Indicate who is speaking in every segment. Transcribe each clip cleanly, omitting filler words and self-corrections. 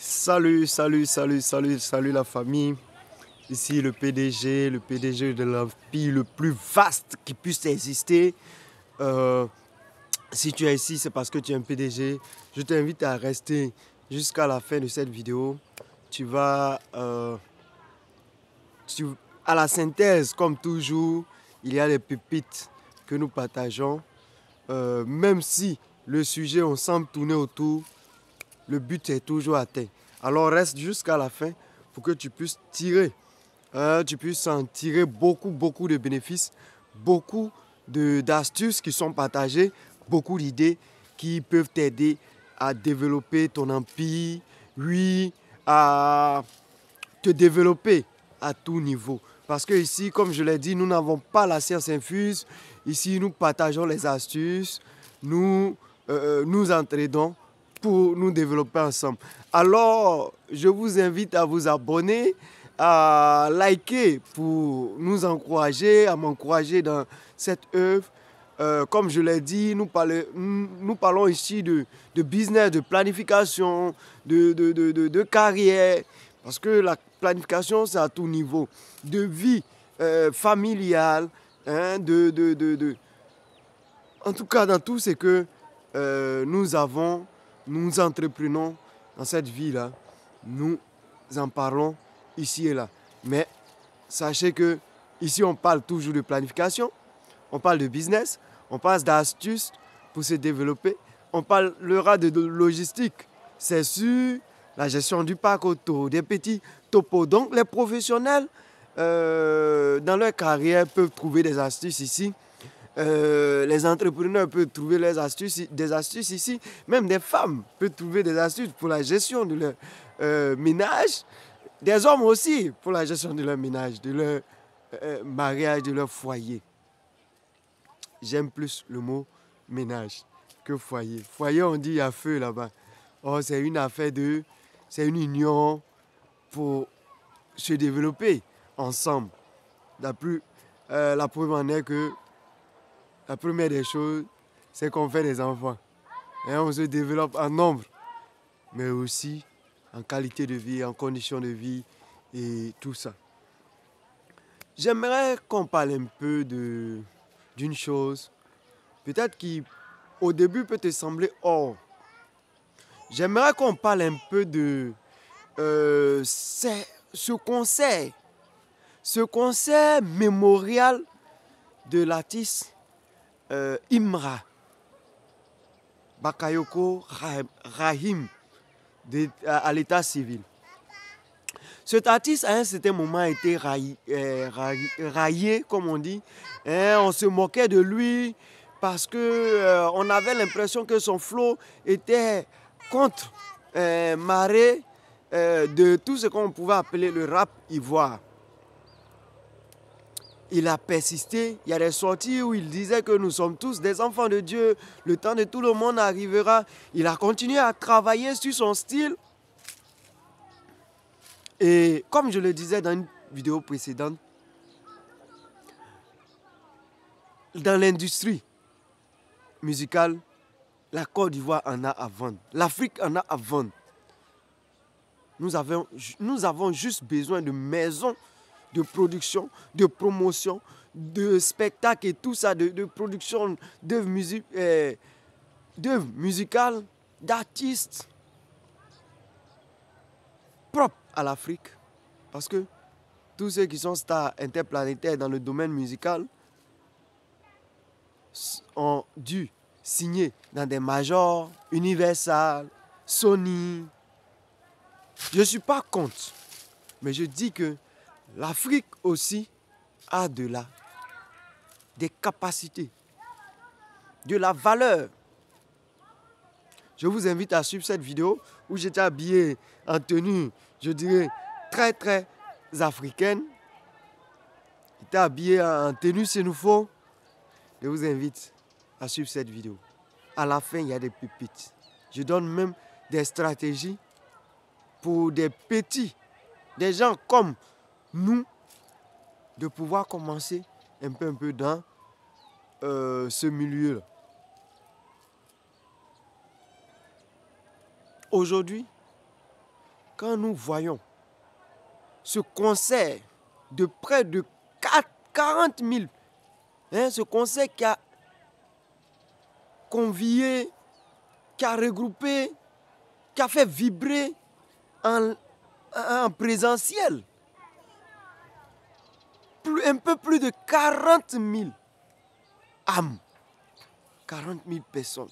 Speaker 1: Salut, salut, salut, salut, salut la famille. Ici le PDG de l'empire le plus vaste qui puisse exister. Euh, Si tu es ici, c'est parce que tu es un PDG. Je t'invite à rester jusqu'à la fin de cette vidéo. Tu vas tu- à la synthèse, comme toujours, il y a des pépites que nous partageons. Même si le sujet, on semble tourner autour, le but est toujours atteint. Alors reste jusqu'à la fin pour que tu puisses tirer, tu puisses en tirer beaucoup de bénéfices, beaucoup d'astuces qui sont partagées, beaucoup d'idées qui peuvent t'aider à développer ton empire, oui, à te développer à tout niveau. Parce que ici, comme je l'ai dit, nous n'avons pas la science infuse. Ici, nous partageons les astuces, nous entraînons pour nous développer ensemble. Alors, je vous invite à vous abonner, à liker pour nous encourager, à m'encourager dans cette œuvre. Comme je l'ai dit, nous parlons ici de business, de planification, de carrière. Parce que la planification, c'est à tout niveau. De vie familiale, hein, en tout cas, dans tout ce que nous entreprenons dans cette vie-là, nous en parlons ici et là. Mais sachez que ici, on parle toujours de planification, on parle de business, on parle d'astuces pour se développer, on parlera de logistique. C'est sûr, la gestion du parc auto, des petits topos. Donc, les professionnels, dans leur carrière, peuvent trouver des astuces ici. Les entrepreneurs peuvent trouver des astuces ici. Même des femmes peuvent trouver des astuces pour la gestion de leur ménage. Des hommes aussi pour la gestion de leur ménage, de leur mariage, de leur foyer. J'aime plus le mot ménage que foyer. Foyer, on dit il y a feu là-bas. Oh, c'est une affaire c'est une union pour se développer ensemble. La preuve en est que la première des choses, c'est qu'on fait des enfants. Et on se développe en nombre, mais aussi en qualité de vie, en conditions de vie et tout ça. J'aimerais qu'on parle un peu d'une chose, peut-être qui au début peut te sembler hors. J'aimerais qu'on parle un peu de ce concert mémorial de l'artiste Imra Bakayoko Rahim à l'état civil. Cet artiste, à un certain moment, a été raillé, comme on dit. Et on se moquait de lui parce qu'on avait l'impression que son flow était contre marée de tout ce qu'on pouvait appeler le rap ivoire. Il a persisté. Il y a des sorties où il disait que nous sommes tous des enfants de Dieu. Le temps de tout le monde arrivera. Il a continué à travailler sur son style. Et comme je le disais dans une vidéo précédente, dans l'industrie musicale, la Côte d'Ivoire en a à vendre. L'Afrique en a à vendre. Nous avons juste besoin de maisons de production, de promotion, de spectacles et tout ça, de production d'œuvres musicales, d'artistes propres à l'Afrique. Parce que tous ceux qui sont stars interplanétaires dans le domaine musical ont dû signer dans des majors, Universal, Sony. Je ne suis pas contre, mais je dis que l'Afrique aussi a des capacités, de la valeur. Je vous invite à suivre cette vidéo où j'étais habillé en tenue, je dirais, très africaine. J'étais habillé en tenue sénoufo. Je vous invite à suivre cette vidéo. À la fin, il y a des pépites. Je donne même des stratégies pour des petits, des gens comme nous, de pouvoir commencer un peu dans ce milieu-là. Aujourd'hui, quand nous voyons ce concert de près de 40 000, ce concert qui a convié, qui a regroupé, qui a fait vibrer en présentiel un peu plus de 40 000 âmes, 40 000 personnes,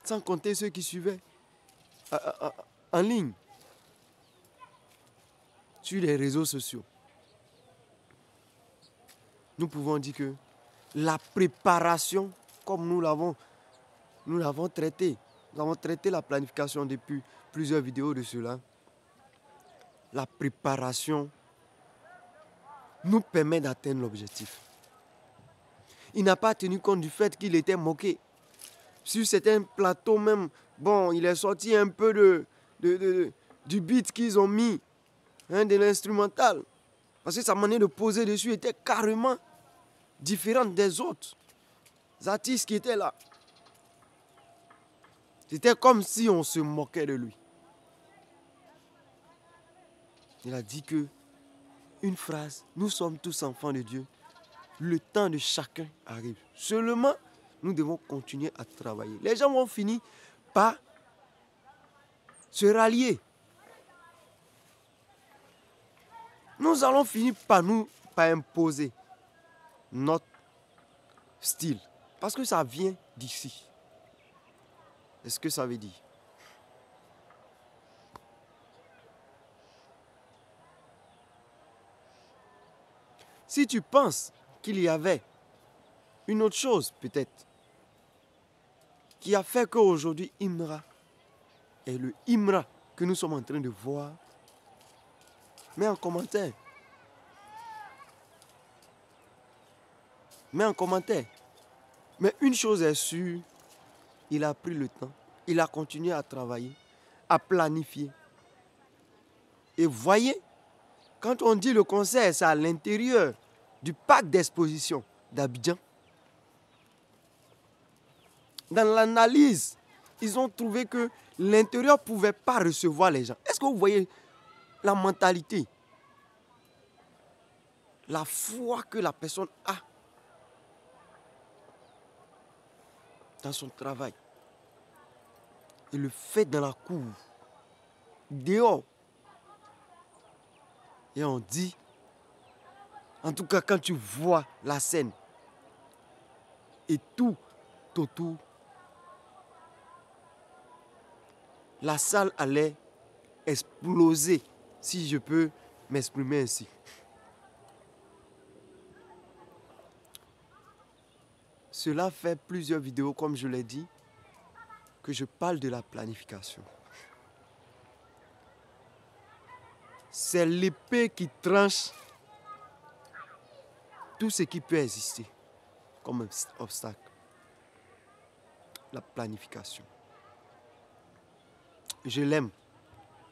Speaker 1: sans compter ceux qui suivaient en ligne sur les réseaux sociaux. Nous pouvons dire que la préparation, comme nous l'avons traité, nous avons traité la planification depuis plusieurs vidéos de cela. La préparation nous permet d'atteindre l'objectif. Il n'a pas tenu compte du fait qu'il était moqué. Sur certains plateaux même, bon, il est sorti un peu du beat qu'ils ont mis, de l'instrumental. Parce que sa manière de poser dessus était carrément différente des autres artistes qui étaient là. C'était comme si on se moquait de lui. Il a dit que une phrase, nous sommes tous enfants de Dieu. Le temps de chacun arrive. Seulement, nous devons continuer à travailler. Les gens vont finir par se rallier. Nous allons finir par imposer notre style. Parce que ça vient d'ici. C'est ce que ça veut dire. Si tu penses qu'il y avait une autre chose, peut-être, qui a fait qu'aujourd'hui, Imra est le Imra que nous sommes en train de voir, mets en commentaire. Mets en commentaire. Mais une chose est sûre, il a pris le temps, il a continué à travailler, à planifier. Et voyez, quand on dit le concert, c'est à l'intérieur du parc d'exposition d'Abidjan. Dans l'analyse, ils ont trouvé que l'intérieur ne pouvait pas recevoir les gens. Est-ce que vous voyez la mentalité, la foi que la personne a dans son travail? Et le fait dans la cour, dehors. Et on dit, en tout cas quand tu vois la scène et tout autour, la salle allait exploser, si je peux m'exprimer ainsi. Cela fait plusieurs vidéos, comme je l'ai dit, que je parle de la planification. C'est l'épée qui tranche tout ce qui peut exister comme obstacle. La planification. Je l'aime.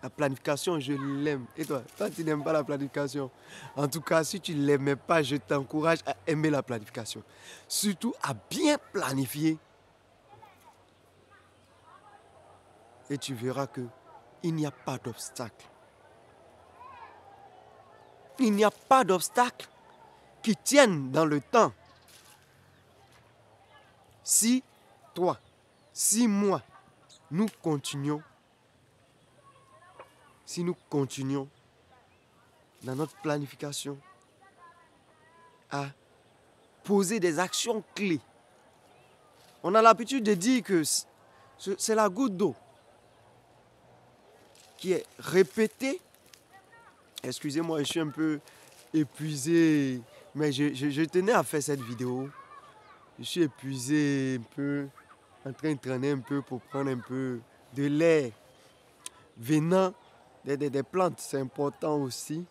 Speaker 1: La planification, je l'aime. Et toi tu n'aimes pas la planification. En tout cas, si tu ne l'aimais pas, je t'encourage à aimer la planification. Surtout à bien planifier. Et tu verras qu'il n'y a pas d'obstacle. Il n'y a pas d'obstacle qui tienne dans le temps. Si toi, si moi, nous continuons dans notre planification à poser des actions clés. On a l'habitude de dire que c'est la goutte d'eau qui est répétée. Excusez-moi, je suis un peu épuisé, mais je tenais à faire cette vidéo. Je suis épuisé un peu, en train de traîner un peu pour prendre un peu de l'air venant des plantes. C'est important aussi.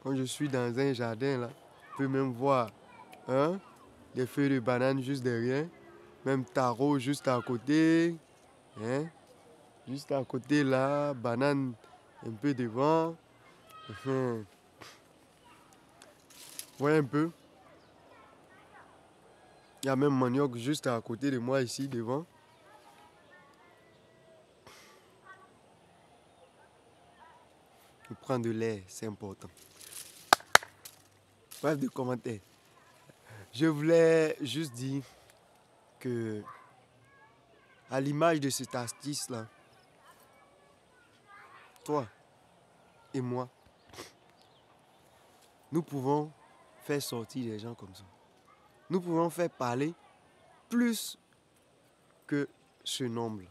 Speaker 1: Quand je suis dans un jardin, là, je peux même voir des feuilles de banane juste derrière. Même taro juste à côté. Juste à côté là, banane un peu devant. Voyez un peu. Il y a même manioc juste à côté de moi ici devant. Je prends de l'air, c'est important. Bref de commentaires. Je voulais juste dire que, à l'image de cet artiste-là, toi et moi, nous pouvons faire sortir les gens comme ça. Nous pouvons faire parler plus que ce nombre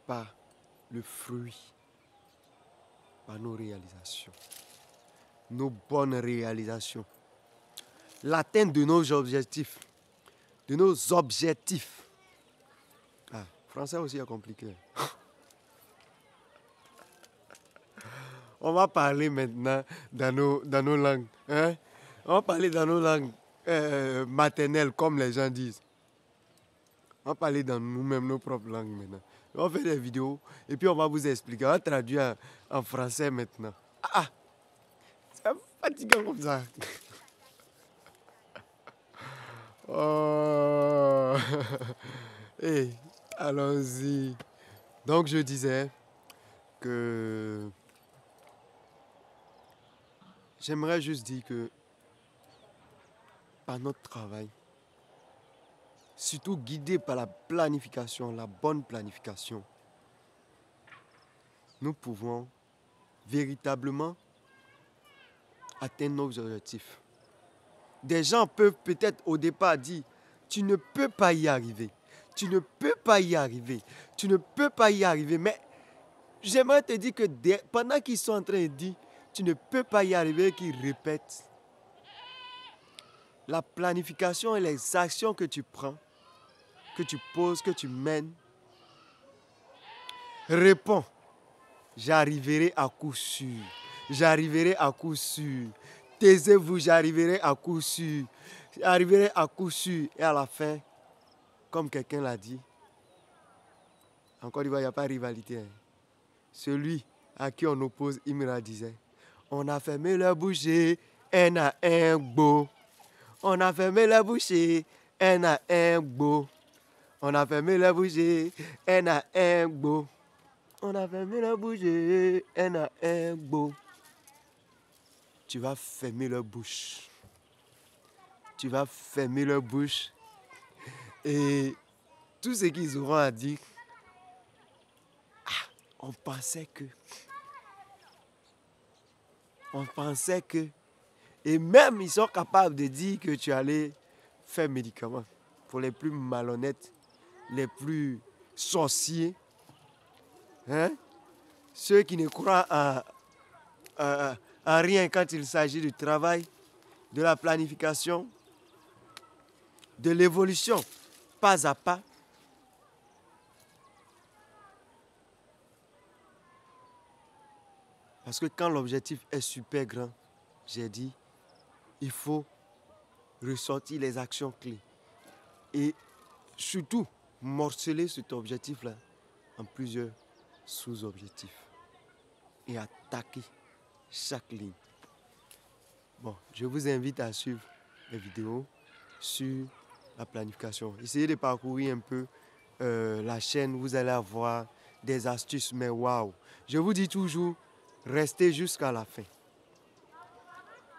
Speaker 1: par le fruit, par nos réalisations, nos bonnes réalisations, l'atteinte de nos objectifs, Ah, français aussi est compliqué. On va parler maintenant dans nos langues. Hein? On va parler dans nos langues maternelles, comme les gens disent. On va parler dans nous-mêmes, nos propres langues maintenant. On va faire des vidéos et puis on va vous expliquer. On va traduire en français maintenant. Ah, c'est fatigant comme ça. Oh. Hey, allons-y. Donc je disais que j'aimerais juste dire que par notre travail, surtout guidé par la planification, la bonne planification, nous pouvons véritablement atteindre nos objectifs. Des gens peuvent peut-être au départ dire, tu ne peux pas y arriver, tu ne peux pas y arriver, tu ne peux pas y arriver. Mais j'aimerais te dire que pendant qu'ils sont en train de dire, tu ne peux pas y arriver, qu'ils répètent, la planification et les actions que tu prends, que tu poses, que tu mènes, réponds, j'arriverai à coup sûr, j'arriverai à coup sûr. Taisez-vous, j'arriverai à coup sûr. J'arriverai à coup sûr. Et à la fin, comme quelqu'un l'a dit, en Côte d'Ivoire, il n'y a pas de rivalité. Hein. Celui à qui on oppose, Imra disait, on a fermé le boucher, un à un beau. On a fermé le boucher, un à un beau. On a fermé le boucher, un à un beau. On a fermé le boucher, un à un beau. Tu vas fermer leur bouche. Tu vas fermer leur bouche. Et tout ce qu'ils auront à dire, on pensait que. On pensait que. Et même, ils sont capables de dire que tu allais faire médicament. Pour les plus malhonnêtes, les plus sorciers. Hein? Ceux qui ne croient en rien quand il s'agit du travail, de la planification, de l'évolution, pas à pas. Parce que quand l'objectif est super grand, j'ai dit, il faut ressortir les actions clés. Et surtout, morceler cet objectif-là en plusieurs sous-objectifs. Et attaquer chaque ligne. Bon, je vous invite à suivre les vidéos sur la planification. Essayez de parcourir un peu la chaîne, vous allez avoir des astuces, mais waouh! Je vous dis toujours, restez jusqu'à la fin.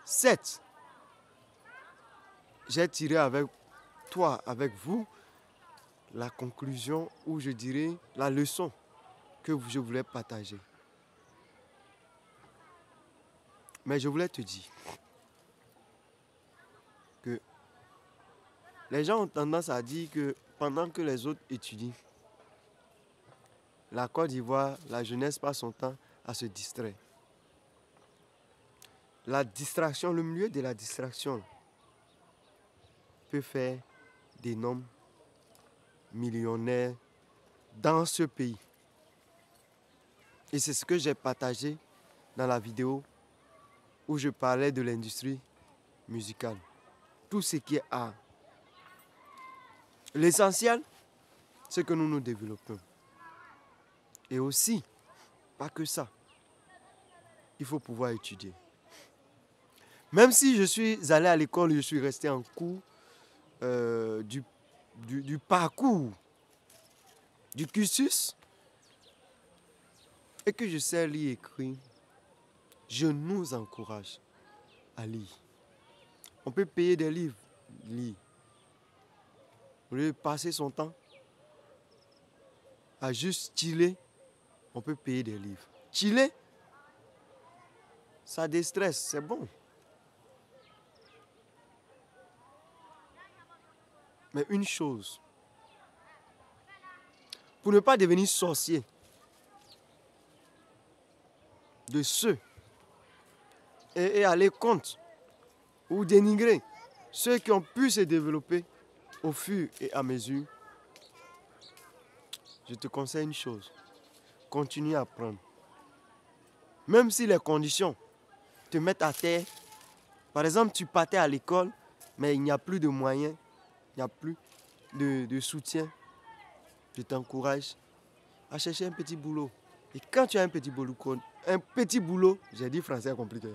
Speaker 1: 7. J'ai tiré avec toi, avec vous, la conclusion ou je dirais la leçon que je voulais partager. Mais je voulais te dire que les gens ont tendance à dire que pendant que les autres étudient, la Côte d'Ivoire, la jeunesse passe son temps à se distraire. La distraction, le milieu de la distraction peut faire d'énormes millionnaires dans ce pays. Et c'est ce que j'ai partagé dans la vidéo où je parlais de l'industrie musicale. Tout ce qui est art. L'essentiel, c'est que nous nous développons. Et aussi, pas que ça, il faut pouvoir étudier. Même si je suis allé à l'école, je suis resté en cours du parcours, du cursus, et que je sais lire et écrire, je nous encourage à lire. On peut payer des livres, lire. Au lieu de passer son temps à juste chiller, on peut payer des livres. Chiller, ça déstresse, c'est bon. Mais une chose, pour ne pas devenir sorcier de ceux et aller contre ou dénigrer ceux qui ont pu se développer au fur et à mesure, je te conseille une chose, continue à apprendre. Même si les conditions te mettent à terre, par exemple, tu partais à l'école, mais il n'y a plus de moyens, il n'y a plus de soutien, je t'encourage à chercher un petit boulot. Et quand tu as un petit boulot, j'ai dit français compliqué.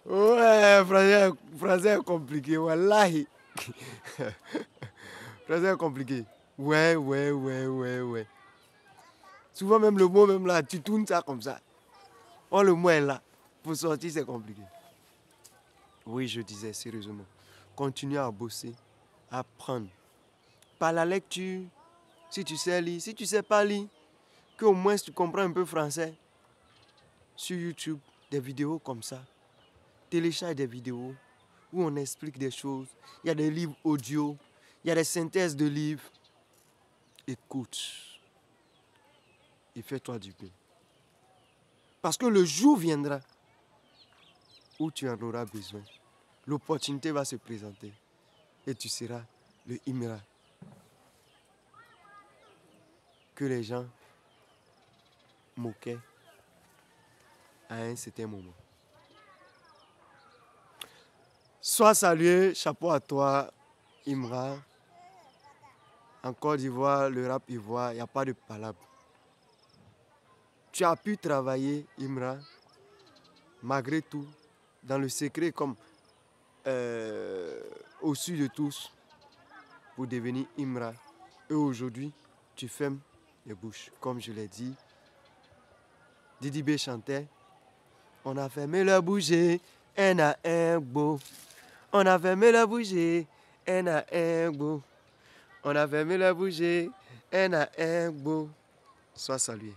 Speaker 1: Ouais, français compliqué, wallahi. Français compliqué. Ouais. Souvent même le mot même là, tu tournes ça comme ça. Oh, le mot est là. Pour sortir, c'est compliqué. Oui, je disais sérieusement. Continue à bosser, à apprendre. Par la lecture, si tu sais lire, si tu ne sais pas lire, qu'au moins tu comprends un peu français. Sur YouTube, des vidéos comme ça. Télécharge des vidéos où on explique des choses. Il y a des livres audio, il y a des synthèses de livres. Écoute et fais-toi du bien. Parce que le jour viendra où tu en auras besoin. L'opportunité va se présenter et tu seras le Imra que les gens moquaient à un certain moment. Sois salué, chapeau à toi, Imra. En Côte d'Ivoire, le rap ivoire, il n'y a pas de palabre. Tu as pu travailler, Imra, malgré tout, dans le secret comme au-dessus de tous, pour devenir Imra. Et aujourd'hui, tu fermes les bouches. Comme je l'ai dit, Didi B chantait, on a fermé la bouche, un à un beau. On a fermé la bouche, un à un beau. On a fermé la bouche, un à un beau. Sois salué.